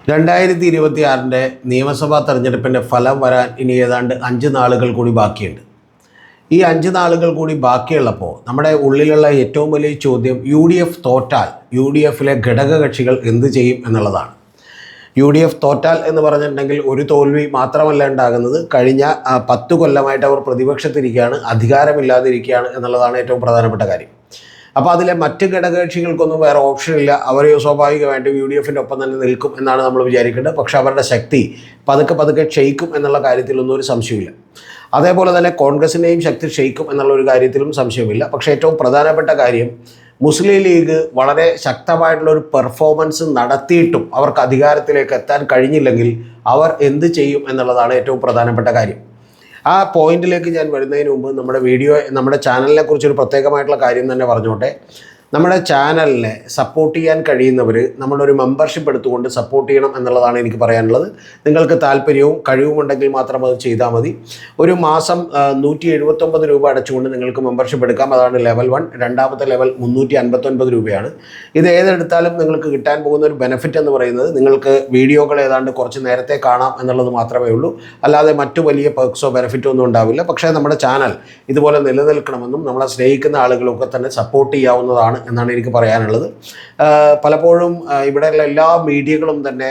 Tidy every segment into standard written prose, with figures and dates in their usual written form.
2026 നിയമസഭാ തെരഞ്ഞെടുപ്പിൻ്റെ ഫലം വരാൻ ഇനി ഏതാണ്ട് 5 നാളുകൾ കൂടി ബാക്കിയുണ്ട്. ഈ 5 നാളുകൾ കൂടി ബാക്കിയുള്ളപ്പോൾ നമ്മുടെ ഉള്ളിലുള്ള ഏറ്റവും വലിയ ചോദ്യം തോറ്റാൽ UDFിലെ ഘടകകക്ഷികൾ എന്ത് ചെയ്യും എന്നുള്ളതാണ്. UDF തോറ്റാൽ എന്ന് പറഞ്ഞിട്ടുണ്ടെങ്കിൽ ഒരു തോൽവി മാത്രമല്ല ഉണ്ടാകുന്നത്, കഴിഞ്ഞ 10 കൊല്ലമായിട്ട് അവർ പ്രതിപക്ഷത്തിരിക്കുകയാണ്, അധികാരമില്ലാതിരിക്കുകയാണ് എന്നുള്ളതാണ് ഏറ്റവും പ്രധാനപ്പെട്ട കാര്യം. അപ്പോൾ അതിലെ മറ്റ് ഘടകകക്ഷികൾക്കൊന്നും വേറെ ഓപ്ഷനില്ല, അവർ സ്വാഭാവികമായിട്ടും UDFിൻ്റെ ഒപ്പം തന്നെ നിൽക്കും എന്നാണ് നമ്മൾ വിചാരിക്കേണ്ടത്. പക്ഷേ അവരുടെ ശക്തി പതുക്കെ ക്ഷയിക്കും എന്നുള്ള കാര്യത്തിലൊന്നും ഒരു സംശയമില്ല. അതേപോലെ തന്നെ കോൺഗ്രസിൻ്റെയും ശക്തി ക്ഷയിക്കും എന്നുള്ളൊരു കാര്യത്തിലും സംശയമില്ല. പക്ഷേ ഏറ്റവും പ്രധാനപ്പെട്ട കാര്യം, മുസ്ലിം ലീഗ് വളരെ ശക്തമായിട്ടുള്ളൊരു പെർഫോമൻസ് നടത്തിയിട്ടും അവർക്ക് അധികാരത്തിലേക്ക് എത്താൻ കഴിഞ്ഞില്ലെങ്കിൽ അവർ എന്ത് ചെയ്യും എന്നുള്ളതാണ് ഏറ്റവും പ്രധാനപ്പെട്ട കാര്യം. ആ പോയിന്റിലേക്ക് ഞാൻ വരുന്നതിന് മുമ്പ് നമ്മുടെ ചാനലിനെ കുറിച്ചൊരു പ്രത്യേകമായിട്ടുള്ള കാര്യം തന്നെ പറഞ്ഞോട്ടെ. നമ്മുടെ ചാനലിനെ സപ്പോർട്ട് ചെയ്യാൻ കഴിയുന്നവർ നമ്മളൊരു മെമ്പർഷിപ്പ് എടുത്തുകൊണ്ട് സപ്പോർട്ട് ചെയ്യണം എന്നുള്ളതാണ് എനിക്ക് പറയാനുള്ളത്. നിങ്ങൾക്ക് താല്പര്യവും കഴിവുമുണ്ടെങ്കിൽ മാത്രം അത് ചെയ്താൽ മതി. ഒരു മാസം 179 രൂപ അടച്ചുകൊണ്ട് നിങ്ങൾക്ക് മെമ്പർഷിപ്പ് എടുക്കാം. അതാണ് ലെവൽ 1. രണ്ടാമത്തെ ലെവൽ 359 രൂപയാണ്. ഇത് ഏതെടുത്താലും നിങ്ങൾക്ക് കിട്ടാൻ പോകുന്ന ഒരു ബെനിഫിറ്റ് എന്ന് പറയുന്നത്, നിങ്ങൾക്ക് വീഡിയോകൾ ഏതാണ്ട് കുറച്ച് നേരത്തെ കാണാം എന്നുള്ളത് മാത്രമേ ഉള്ളൂ. അല്ലാതെ മറ്റു വലിയ പെർക്സോ ബെനിഫിറ്റോ ഒന്നും ഉണ്ടാവില്ല. പക്ഷേ നമ്മുടെ ചാനൽ ഇതുപോലെ നിലനിൽക്കണമെന്നും നമ്മളെ സ്നേഹിക്കുന്ന ആളുകളൊക്കെ തന്നെ സപ്പോർട്ട് ചെയ്യാവുന്നതാണ് എന്നാണ് എനിക്ക് പറയാനുള്ളത്. പലപ്പോഴും ഇവിടെയുള്ള എല്ലാ മീഡിയകളും തന്നെ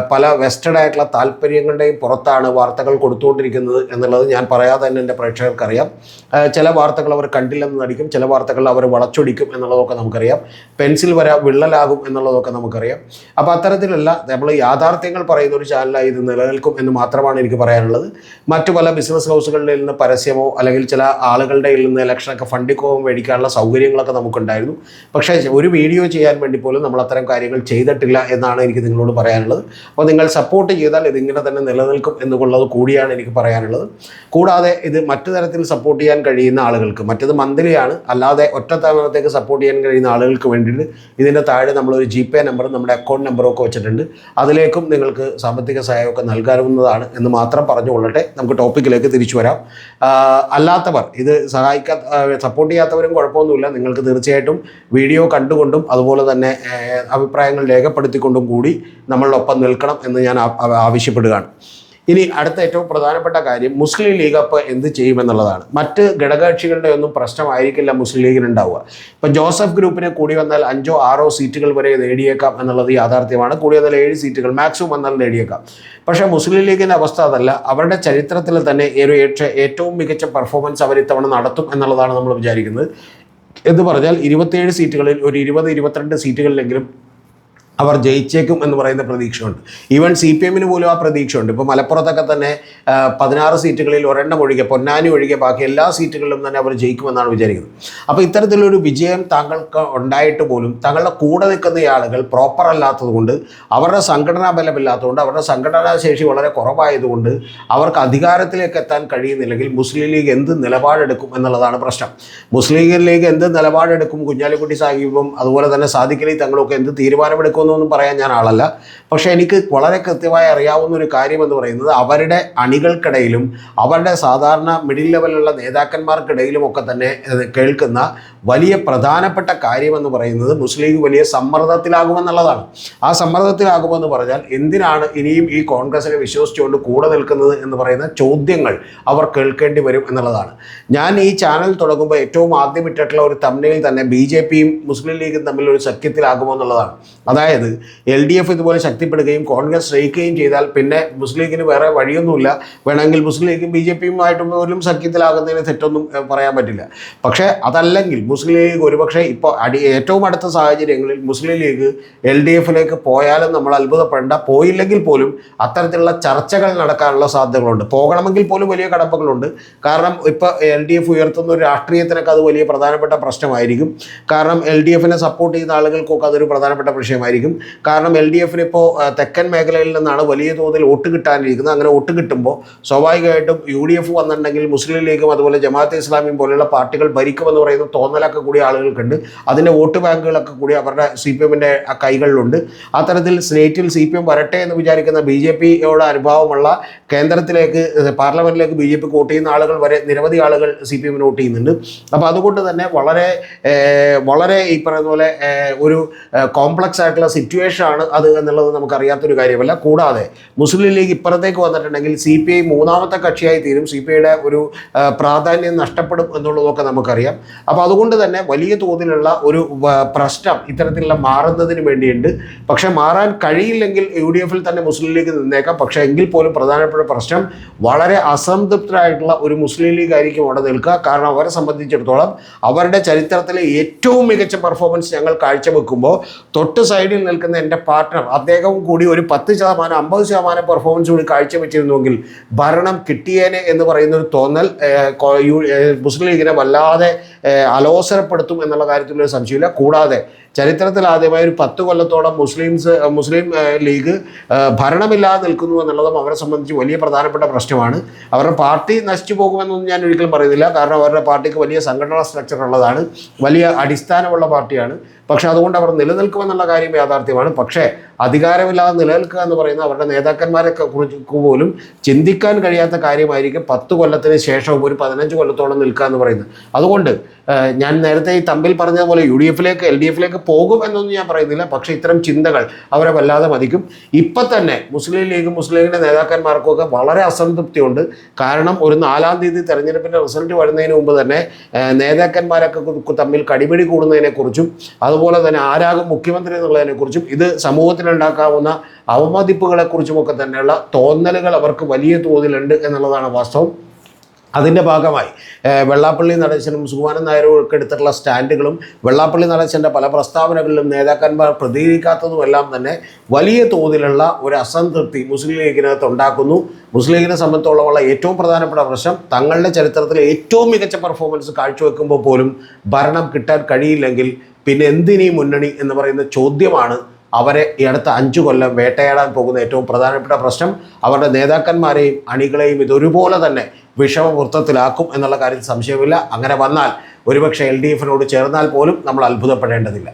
പല വെസ്റ്റഡ് ആയിട്ടുള്ള താല്പര്യങ്ങളുടെയും പുറത്താണ് വാർത്തകൾ കൊടുത്തുകൊണ്ടിരിക്കുന്നത് എന്നുള്ളത് ഞാൻ പറയാതെ തന്നെ എൻ്റെ പ്രേക്ഷകർക്കറിയാം. ചില വാർത്തകൾ അവർ കണ്ടില്ലെന്ന് നടിക്കും, ചില വാർത്തകൾ അവർ വളച്ചൊടിക്കും എന്നുള്ളതൊക്കെ നമുക്കറിയാം. പെൻസിൽ വര വിള്ളലാകും എന്നുള്ളതൊക്കെ നമുക്കറിയാം. അപ്പോൾ അത്തരത്തിലല്ല, നമ്മൾ യാഥാർത്ഥ്യങ്ങൾ പറയുന്ന ഒരു ചാനലായി ഇത് നിലനിൽക്കും എന്ന് മാത്രമാണ് എനിക്ക് പറയാനുള്ളത്. മറ്റു പല ബിസിനസ് ഹൗസുകളിൽ നിന്ന് പരസ്യമോ അല്ലെങ്കിൽ ചില ആളുകളുടെ നിന്ന് ഇലക്ഷനൊക്കെ ഫണ്ടിക്കോ മേടിക്കാനുള്ള സൗകര്യങ്ങളൊക്കെ നമുക്കുണ്ടായിരുന്നു. പക്ഷേ ഒരു വീഡിയോ ചെയ്യാൻ വേണ്ടി പോലും നമ്മൾ അത്തരം കാര്യങ്ങൾ ചെയ്തിട്ടില്ല എന്നാണ് എനിക്ക് നിങ്ങളോട് പറയാനുള്ളത്. അപ്പോൾ നിങ്ങൾ സപ്പോർട്ട് ചെയ്താൽ ഇതിങ്ങനെ തന്നെ നിലനിൽക്കും എന്നുള്ളത് കൂടിയാണ് എനിക്ക് പറയാനുള്ളത്. കൂടാതെ ഇത് മറ്റു തരത്തിൽ സപ്പോർട്ട് ചെയ്യാൻ കഴിയുന്ന ആളുകൾക്ക്, മറ്റത് മന്ത്ലിയാണ്, അല്ലാതെ ഒറ്റ തവണത്തേക്ക് സപ്പോർട്ട് ചെയ്യാൻ കഴിയുന്ന ആളുകൾക്ക് വേണ്ടിയിട്ട് ഇതിൻ്റെ താഴെ നമ്മളൊരു GPay നമ്പറും നമ്മുടെ അക്കൗണ്ട് നമ്പറും ഒക്കെ വെച്ചിട്ടുണ്ട്. അതിലേക്കും നിങ്ങൾക്ക് സാമ്പത്തിക സഹായമൊക്കെ നൽകാവുന്നതാണ് എന്ന് മാത്രം പറഞ്ഞുകൊള്ളട്ടെ. നമുക്ക് ടോപ്പിക്കിലേക്ക് തിരിച്ചു വരാം. അല്ലാത്തവർ, ഇത് സപ്പോർട്ട് ചെയ്യാത്തവരും കുഴപ്പമൊന്നുമില്ല. നിങ്ങൾക്ക് തീർച്ചയായിട്ടും വീഡിയോ കണ്ടുകൊണ്ടും അതുപോലെ തന്നെ അഭിപ്രായങ്ങൾ രേഖപ്പെടുത്തിക്കൊണ്ടും കൂടി നമ്മളൊപ്പം നിൽക്കണം എന്ന് ഞാൻ ആവശ്യപ്പെടുകയാണ്. ഇനി അടുത്ത ഏറ്റവും പ്രധാനപ്പെട്ട കാര്യം, മുസ്ലിം ലീഗ് അപ്പോൾ എന്ത് ചെയ്യുമെന്നുള്ളതാണ്. മറ്റ് ഘടകകക്ഷികളുടെ ഒന്നും പ്രശ്നമായിരിക്കില്ല മുസ്ലിം ലീഗിനുണ്ടാവുക. ഇപ്പം ജോസഫ് ഗ്രൂപ്പിനെ കൂടി വന്നാൽ 5 or 6 സീറ്റുകൾ വരെ നേടിയേക്കാം എന്നുള്ളത് യാഥാർത്ഥ്യമാണ്. കൂടി വന്നാൽ 7 സീറ്റുകൾ മാക്സിമം വന്നാൽ നേടിയേക്കാം. പക്ഷേ മുസ്ലിം ലീഗിൻ്റെ അവസ്ഥ അതല്ല. അവരുടെ ചരിത്രത്തിൽ തന്നെ ഏറ്റവും മികച്ച പെർഫോമൻസ് അവർ ഇത്തവണ നടത്തും എന്നുള്ളതാണ് നമ്മൾ വിചാരിക്കുന്നത്. എന്ന് പറഞ്ഞാൽ 27 സീറ്റുകളിൽ ഒരു 20-22 സീറ്റുകളിലെങ്കിലും അവർ ജയിച്ചേക്കും എന്ന് പറയുന്ന പ്രതീക്ഷയുണ്ട്. ഈവൻ CPM പോലും ആ പ്രതീക്ഷയുണ്ട്. ഇപ്പോൾ മലപ്പുറത്തൊക്കെ തന്നെ 16 സീറ്റുകളിൽ ഒരെണ്ണം ഒഴികെ, പൊന്നാനി ഒഴികെ ബാക്കി എല്ലാ സീറ്റുകളിലും തന്നെ അവർ ജയിക്കുമെന്നാണ് വിചാരിക്കുന്നത്. അപ്പോൾ ഇത്തരത്തിലൊരു വിജയം താങ്കൾക്ക് ഉണ്ടായിട്ട് പോലും താങ്കളുടെ കൂടെ നിൽക്കുന്ന ആളുകൾ പ്രോപ്പർ അല്ലാത്തതുകൊണ്ട്, അവരുടെ സംഘടനാ ബലമില്ലാത്തതുകൊണ്ട്, അവരുടെ സംഘടനാ ശേഷി വളരെ കുറവായതുകൊണ്ട് അവർക്ക് അധികാരത്തിലേക്ക് എത്താൻ കഴിയുന്നില്ലെങ്കിൽ മുസ്ലിം ലീഗ് എന്ത് നിലപാടെടുക്കും എന്നുള്ളതാണ് പ്രശ്നം. മുസ്ലിം ലീഗ് എന്ത് നിലപാടെടുക്കും, കുഞ്ഞാലിക്കുട്ടി സാഹിബും അതുപോലെ തന്നെ സാദിഖ് അലി തങ്ങളൊക്കെ എന്ത് തീരുമാനമെടുക്കും ഒന്നും പറയാൻ ഞാൻ ആളല്ല. പക്ഷേ എനിക്ക് വളരെ കൃത്യമായി അറിയാവുന്ന ഒരു കാര്യമെന്ന് പറയുന്നത്, അവരുടെ അണികൾക്കിടയിലും അവരുടെ സാധാരണ മിഡിൽ ലെവലിലുള്ള നേതാക്കന്മാർക്കിടയിലും ഒക്കെ തന്നെ കേൾക്കുന്ന വലിയ പ്രധാനപ്പെട്ട കാര്യമെന്ന് പറയുന്നത് മുസ്ലിം ലീഗ് വലിയ സമ്മർദ്ദത്തിലാകുമെന്നുള്ളതാണ്. ആ സമ്മർദ്ദത്തിലാകുമെന്ന് പറഞ്ഞാൽ എന്തിനാണ് ഇനിയും ഈ കോൺഗ്രസിനെ വിശ്വസിച്ചുകൊണ്ട് കൂടെ നിൽക്കുന്നത് എന്ന് പറയുന്ന ചോദ്യങ്ങൾ അവർ കേൾക്കേണ്ടി വരും എന്നുള്ളതാണ്. ഞാൻ ഈ ചാനൽ തുടങ്ങുമ്പോൾ ഏറ്റവും ആദ്യം ഇട്ടിട്ടുള്ള ഒരു തംബ്നെയിൽ തന്നെ BJPയും മുസ്ലിം ലീഗും തമ്മിൽ ഒരു സഖ്യത്തിലാകുമോ എന്നുള്ളതാണ്. അതായത് LDF ഇതുപോലെ ശക്തിപ്പെടുകയും കോൺഗ്രസ് ജയിക്കുകയും ചെയ്താൽ പിന്നെ മുസ്ലിം ലീഗിന് വേറെ വഴിയൊന്നുമില്ല. വേണമെങ്കിൽ മുസ്ലിം ലീഗും BJPയുമായിട്ടും പോലും സഖ്യത്തിലാകുന്നതിന് തെറ്റൊന്നും പറയാൻ പറ്റില്ല. പക്ഷേ അതല്ലെങ്കിൽ മുസ്ലിം ലീഗ് ഒരുപക്ഷെ ഇപ്പോൾ ഏറ്റവും അടുത്ത സാഹചര്യങ്ങളിൽ മുസ്ലിം ലീഗ് LDFിലേക്ക് പോയാലും നമ്മൾ അത്ഭുതപ്പെടേണ്ട. പോയില്ലെങ്കിൽ പോലും അത്തരത്തിലുള്ള ചർച്ചകൾ നടക്കാനുള്ള സാധ്യതകളുണ്ട്. പോകണമെങ്കിൽ പോലും വലിയ കടമ്പകളുണ്ട്. കാരണം ഇപ്പോൾ LDF ഉയർത്തുന്ന ഒരു രാഷ്ട്രീയത്തിനൊക്കെ അത് വലിയ പ്രധാനപ്പെട്ട പ്രശ്നമായിരിക്കും. കാരണം LDFിനെ സപ്പോർട്ട് ചെയ്യുന്ന ആളുകൾക്കൊക്കെ അതൊരു പ്രധാനപ്പെട്ട വിഷയമായിരിക്കും. കാരണം LDFിന് ഇപ്പോൾ തെക്കൻ മേഖലയിൽ നിന്നാണ് വലിയ തോതിൽ വോട്ട് കിട്ടാനിരിക്കുന്നത്. അങ്ങനെ വോട്ട് കിട്ടുമ്പോൾ സ്വാഭാവികമായിട്ടും UDF വന്നിട്ടുണ്ടെങ്കിൽ മുസ്ലിം ലീഗും അതുപോലെ ജമാഅത്തെ ഇസ്ലാമിയും പോലെയുള്ള പാർട്ടികൾ ഭരിക്കുമെന്ന് പറയുന്ന തോന്നലൊക്കെ കൂടി ആളുകൾക്കുണ്ട്. അതിൻ്റെ വോട്ട് ബാങ്കുകളൊക്കെ കൂടി അവരുടെ CPMൻ്റെ കൈകളിലുണ്ട്. അത്തരത്തിൽ സ്റ്റേറ്റിൽ CPM വരട്ടെ എന്ന് വിചാരിക്കുന്ന BJPയോട് അനുഭാവമുള്ള കേന്ദ്രത്തിലേക്ക്, പാർലമെൻറ്റിലേക്ക് BJP വോട്ട് ചെയ്യുന്ന ആളുകൾ വരെ നിരവധി ആളുകൾ CPMന് വോട്ട് ചെയ്യുന്നുണ്ട്. അപ്പോൾ അതുകൊണ്ട് തന്നെ വളരെ ഈ പറയുന്ന പോലെ ഒരു കോംപ്ലക്സ് ആയിട്ടുള്ള സിറ്റുവേഷനാണ് അത് എന്നുള്ളത് നമുക്കറിയാത്തൊരു കാര്യമല്ല. കൂടാതെ മുസ്ലിം ലീഗ് ഇപ്പുറത്തേക്ക് വന്നിട്ടുണ്ടെങ്കിൽ CPI മൂന്നാമത്തെ കക്ഷിയായി തീരും, CPIയുടെ ഒരു പ്രാധാന്യം നഷ്ടപ്പെടും എന്നുള്ളതൊക്കെ നമുക്കറിയാം. അപ്പോൾ അതുകൊണ്ട് തന്നെ വലിയ തോതിലുള്ള ഒരു പ്രശ്നം ഇത്തരത്തിലുള്ള മാറുന്നതിന് വേണ്ടിയുണ്ട്. പക്ഷേ മാറാൻ കഴിയില്ലെങ്കിൽ UDF തന്നെ മുസ്ലിം ലീഗ് നിന്നേക്കാം. പക്ഷേ എങ്കിൽ പോലും പ്രധാനപ്പെട്ട പ്രശ്നം വളരെ അസംതൃപ്തരായിട്ടുള്ള ഒരു മുസ്ലിം ലീഗ് ആയിരിക്കും അവിടെ നിൽക്കുക. കാരണം അവരെ സംബന്ധിച്ചിടത്തോളം അവരുടെ ചരിത്രത്തിലെ ഏറ്റവും മികച്ച പെർഫോമൻസ് ഞങ്ങൾ കാഴ്ചവെക്കുമ്പോൾ തൊട്ട് സൈഡിൽ നിൽക്കുന്ന എൻ്റെ പാർട്ട്ണർ അദ്ദേഹവും കൂടി ഒരു 10% 50% പെർഫോമൻസ് കൂടി കാഴ്ചവെച്ചിരുന്നുവെങ്കിൽ ഭരണം കിട്ടിയേനെ എന്ന് പറയുന്ന ഒരു തോന്നൽ മുസ്ലിം ലീഗിനെ വല്ലാതെ അലോസരപ്പെടുത്തും എന്നുള്ള കാര്യത്തിലൊരു സംശയമില്ല. കൂടാതെ ചരിത്രത്തിൽ ആദ്യമായി ഒരു 10 കൊല്ലത്തോളം മുസ്ലിം ലീഗ് ഭരണമില്ലാതെ നിൽക്കുന്നു എന്നുള്ളതും അവരെ സംബന്ധിച്ച് വലിയ പ്രധാനപ്പെട്ട പ്രശ്നമാണ്. അവരുടെ പാർട്ടി നശിച്ചു പോകുമെന്നൊന്നും ഞാൻ ഒരിക്കലും പറയുന്നില്ല. കാരണം അവരുടെ പാർട്ടിക്ക് വലിയ സംഘടനാ സ്ട്രക്ചർ ഉള്ളതാണ്, വലിയ അടിസ്ഥാനമുള്ള പാർട്ടിയാണ്. പക്ഷെ അതുകൊണ്ട് അവർ നിലനിൽക്കുമെന്നുള്ള കാര്യം യാഥാർത്ഥ്യമാണ്. പക്ഷേ അധികാരമില്ലാതെ നിലനിൽക്കുക എന്ന് പറയുന്നത് അവരുടെ നേതാക്കന്മാരെ കുറിച്ച് പോലും ചിന്തിക്കാൻ കഴിയാത്ത കാര്യമായിരിക്കും 10 കൊല്ലത്തിന് ശേഷവും ഒരു 15 കൊല്ലത്തോളം നിൽക്കുക എന്ന് പറയുന്നത്. അതുകൊണ്ട് ഞാൻ നേരത്തെ ഈ തമ്മിൽ പറഞ്ഞതുപോലെ UDF LDF പോകും എന്നൊന്നും ഞാൻ പറയുന്നില്ല. പക്ഷേ ഇത്തരം ചിന്തകൾ അവരെ വല്ലാതെ മതിക്കും. ഇപ്പം തന്നെ മുസ്ലിം ലീഗിൻ്റെ നേതാക്കന്മാർക്കൊക്കെ വളരെ അസംതൃപ്തിയുണ്ട്. കാരണം ഒരു 4-ാം തീയതി തെരഞ്ഞെടുപ്പിൻ്റെ റിസൾട്ട് വരുന്നതിന് മുമ്പ് തന്നെ നേതാക്കന്മാരൊക്കെ തമ്മിൽ കടിപിടി കൂടുന്നതിനെക്കുറിച്ചും അതുപോലെ തന്നെ ആരാകും മുഖ്യമന്ത്രി എന്നുള്ളതിനെക്കുറിച്ചും ഇത് സമൂഹത്തിലുണ്ടാക്കാവുന്ന അവമതിപ്പുകളെക്കുറിച്ചുമൊക്കെ തന്നെയുള്ള തോന്നലുകൾ അവർക്ക് വലിയ തോതിലുണ്ട് എന്നുള്ളതാണ് വാസ്തവം. അതിൻ്റെ ഭാഗമായി വെള്ളാപ്പള്ളി നടേശനും സുകുമാരൻ നായരും ഒക്കെ എടുത്തിട്ടുള്ള സ്റ്റാൻഡുകളും വെള്ളാപ്പള്ളി നടേശൻ്റെ പല പ്രസ്താവനകളിലും നേതാക്കന്മാർ പ്രതികരിക്കാത്തതുമെല്ലാം തന്നെ വലിയ തോതിലുള്ള ഒരു അസംതൃപ്തി മുസ്ലിം ലീഗിനകത്ത് ഉണ്ടാക്കുന്നു. മുസ്ലിം ലീഗിനെ സംബന്ധിച്ചോളമുള്ള ഏറ്റവും പ്രധാനപ്പെട്ട പ്രശ്നം തങ്ങളുടെ ചരിത്രത്തിലെ ഏറ്റവും മികച്ച പെർഫോമൻസ് കാഴ്ചവെക്കുമ്പോൾ പോലും ഭരണം കിട്ടാൻ കഴിയില്ലെങ്കിൽ പിന്നെ എന്തിനീ മുന്നണി എന്ന് പറയുന്ന ചോദ്യമാണ് അവരെ ഈ അടുത്ത 5 കൊല്ലം വേട്ടയാടാൻ പോകുന്ന ഏറ്റവും പ്രധാനപ്പെട്ട പ്രശ്നം. അവരുടെ നേതാക്കന്മാരെയും അണികളെയും ഇതൊരുപോലെ തന്നെ വിഷമവൃത്തത്തിലാക്കും എന്നുള്ള കാര്യത്തിൽ സംശയമില്ല. അങ്ങനെ വന്നാൽ ഒരുപക്ഷെ LDF ചേർന്നാൽ പോലും നമ്മൾ അത്ഭുതപ്പെടേണ്ടതില്ല.